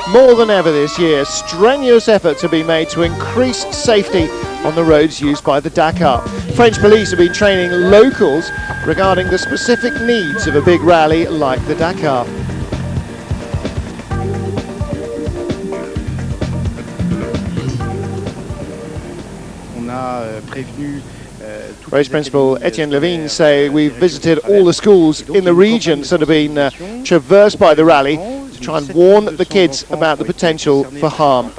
More than ever this year, strenuous efforts have been made to increase safety on the roads used by the Dakar. French police have been training locals regarding the specific needs of a big rally like the Dakar. Race Principal Etienne Levine say we've visited all the schools in the regions that have been traversed by the rally to try and warn the kids about the potential for harm.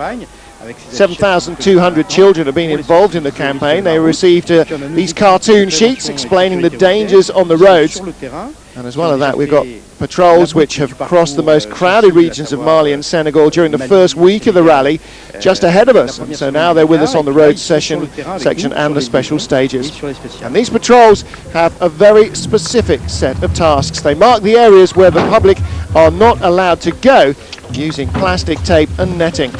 7,200 children have been involved in the campaign. They received these cartoon sheets explaining the dangers on the roads. And as well as that, we've got patrols which have crossed the most crowded regions of Mali and Senegal during the first week of the rally, just ahead of us. And so now they're with us on the road section and the special stages. And these patrols have a very specific set of tasks. They mark the areas where the public are not allowed to go using plastic tape and netting.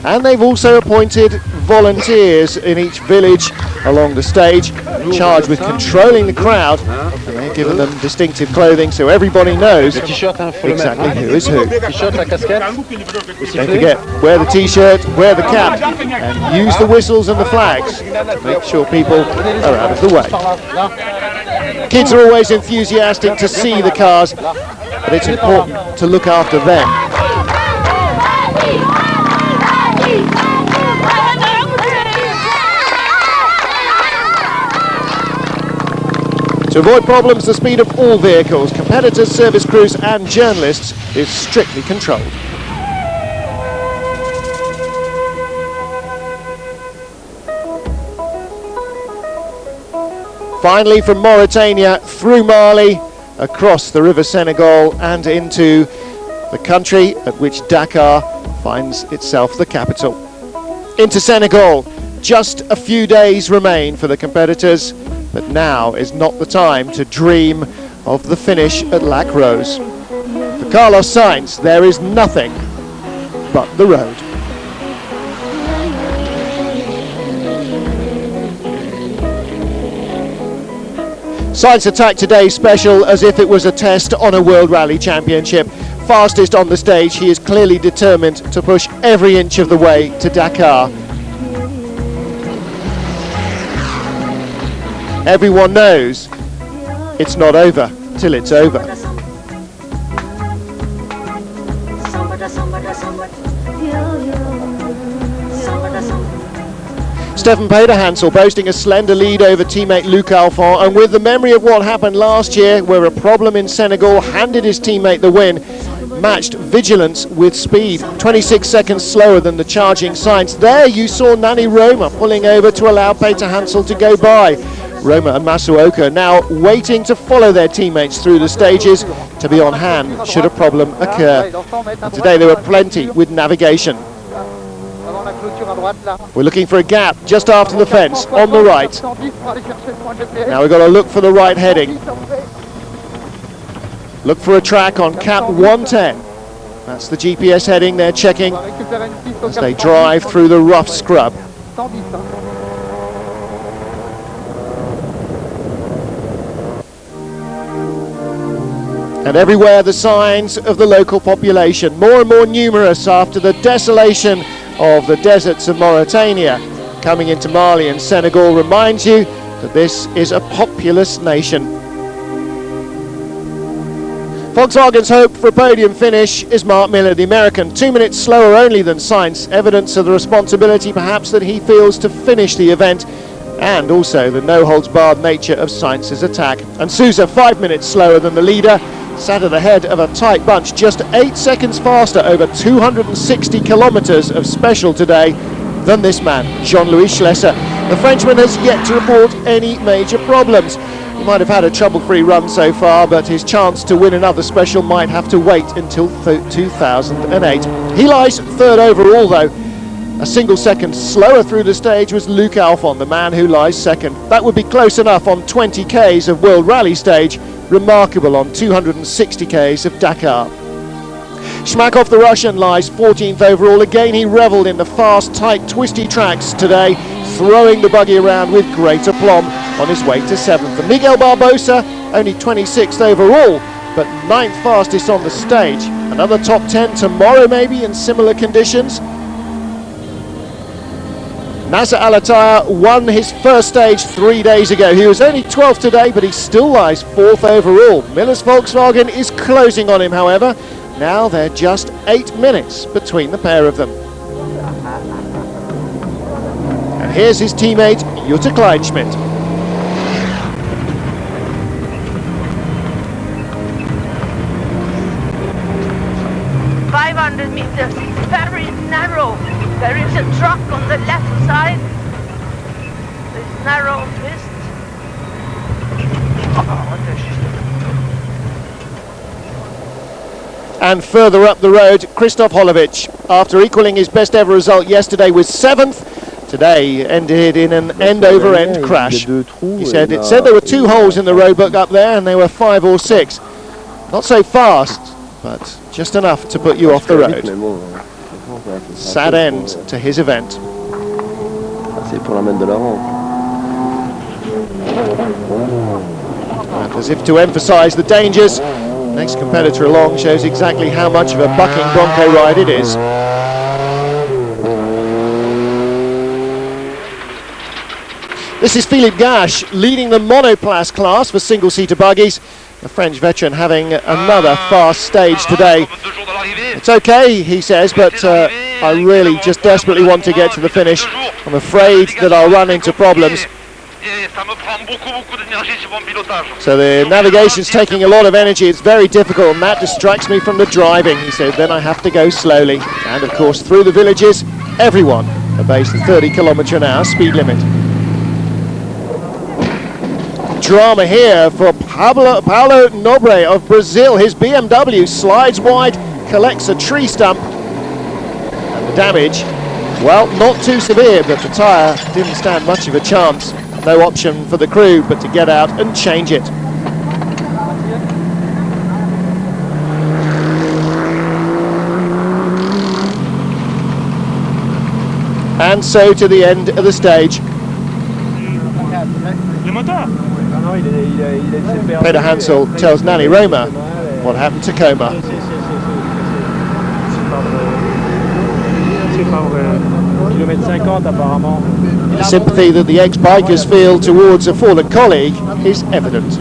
And they've also appointed volunteers in each village along the stage, charged with controlling the crowd, and they've given them distinctive clothing so everybody knows exactly who is who. Don't forget, wear the t-shirt, wear the cap, and use the whistles and the flags to make sure people are out of the way. Kids are always enthusiastic to see the cars, but it's important to look after them. To avoid problems, the speed of all vehicles, competitors, service crews and journalists is strictly controlled. Finally, from Mauritania through Mali, across the river Senegal and into the country at which Dakar finds itself the capital. Into Senegal, just a few days remain for the competitors. But now is not the time to dream of the finish at Lac Rose. For Carlos Sainz, there is nothing but the road. Sainz attacked today's special as if it was a test on a World Rally Championship. Fastest on the stage, he is clearly determined to push every inch of the way to Dakar. Everyone knows it's not over till it's over. Stefan Pederhansel boasting a slender lead over teammate Luc Alphand, and with the memory of what happened last year where a problem in Senegal handed his teammate the win, matched vigilance with speed. 26 seconds slower than the charging Sainz. There you saw Nani Roma pulling over to allow Pederhansel to go by. Roma and Masuoka now waiting to follow their teammates through the stages to be on hand should a problem occur. And today there were plenty with navigation. We're looking for a gap just after the fence on the right. Now we've got to look for the right heading. Look for a track on cap 110. That's the GPS heading they're checking as they drive through the rough scrub. And everywhere the signs of the local population, more and more numerous after the desolation of the deserts of Mauritania. Coming into Mali and Senegal reminds you that this is a populous nation. Volkswagen's hope for a podium finish is Mark Miller, the American, 2 minutes slower only than Sainz, evidence of the responsibility perhaps that he feels to finish the event, and also the no-holds-barred nature of Sainz's attack. And Sousa, 5 minutes slower than the leader, sat at the head of a tight bunch, just 8 seconds faster over 260 kilometres of special today than this man, Jean-Louis Schlesser. The Frenchman has yet to report any major problems. He might have had a trouble-free run so far, but his chance to win another special might have to wait until 2008. He lies third overall though. A single second slower through the stage was Luc Alphand, the man who lies second. That would be close enough on 20 Ks of World Rally stage, remarkable on 260 Ks of Dakar. Shmakov, the Russian, lies 14th overall. Again, he revelled in the fast, tight, twisty tracks today, throwing the buggy around with great aplomb on his way to 7th. And Miguel Barbosa only 26th overall, but 9th fastest on the stage. Another top 10 tomorrow maybe in similar conditions. Nasser Al-Attiyah won his first stage 3 days ago. He was only 12th today, but he still lies 4th overall. Miller's Volkswagen is closing on him, however. Now they're just 8 minutes between the pair of them. And here's his teammate, Jutta Kleinschmidt. 500 meters, it's very narrow. There is a truck on the left side. There's narrow twist. And further up the road, Christoph Holovic, after equaling his best ever result yesterday, was 7th. Today ended in an end-over-end crash. He said it said there were 2 holes in the roadbook up there, and they were 5 or 6. Not so fast, but just enough to put you off the road. Sad end to his event. And as if to emphasise the dangers, next competitor along shows exactly how much of a bucking bronco ride it is. This is Philippe Gache leading the monoplace class for single-seater buggies. The French veteran having another fast stage today. It's okay, he says, but I really just desperately want to get to the finish. I'm afraid that I'll run into problems. So the navigation's taking a lot of energy. It's very difficult, and that distracts me from the driving. He said, then I have to go slowly. And of course, through the villages, everyone obeys the 30km/h speed limit. Drama here for Paulo Nobre of Brazil. His BMW slides wide, collects a tree stump, and the damage, well, not too severe, but the tyre didn't stand much of a chance. No option for the crew but to get out and change it. And so to the end of the stage. Peter Hansel tells Nanni Roma what happened to Coma. The sympathy that the ex-bikers feel towards a fallen colleague is evident.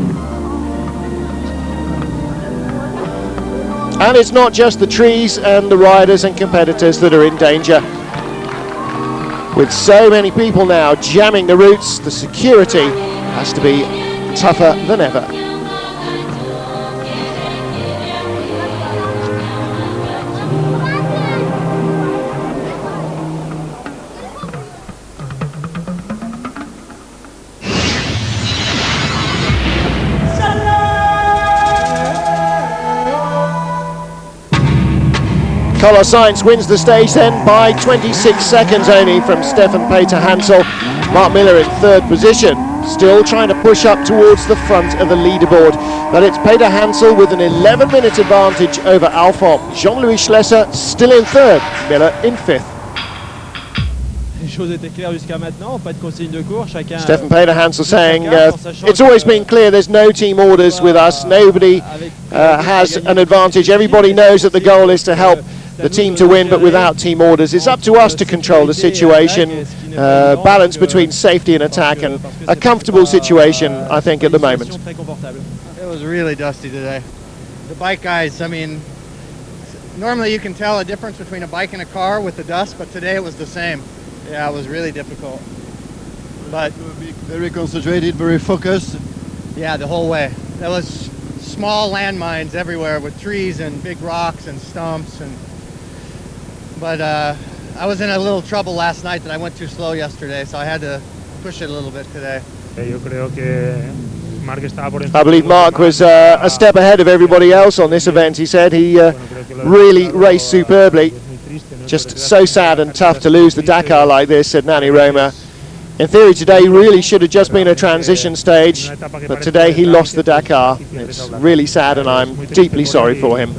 And it's not just the trees and the riders and competitors that are in danger. With so many people now jamming the routes, the security has to be tougher than ever. Carlos Sainz wins the stage then by 26 seconds only from Stefan Peter Hansel. Mark Miller in 3rd position, still trying to push up towards the front of the leaderboard. But it's Peter Hansel with an 11-minute advantage over Alphonse. Jean-Louis Schlesser still in 3rd, Miller in 5th. Stefan Peter Hansel saying, it's always been clear there's no team orders with us. Nobody has an advantage. Everybody knows that the goal is to help the team to win, but without team orders. It's up to us to control the situation, balance between safety and attack, and a comfortable situation, I think, at the moment. It was really dusty today. The bike guys, I mean, normally you can tell a difference between a bike and a car with the dust, but today it was the same. Yeah, it was really difficult. But very concentrated, very focused. Yeah, the whole way. There was small landmines everywhere with trees and big rocks and stumps, but I was in a little trouble last night that I went too slow yesterday, so I had to push it a little bit today. I believe Mark was a step ahead of everybody else on this event. He said he really raced superbly. Just so sad and tough to lose the Dakar like this, said Nanni Roma. In theory today really should have just been a transition stage, but today he lost the Dakar. It's really sad and I'm deeply sorry for him.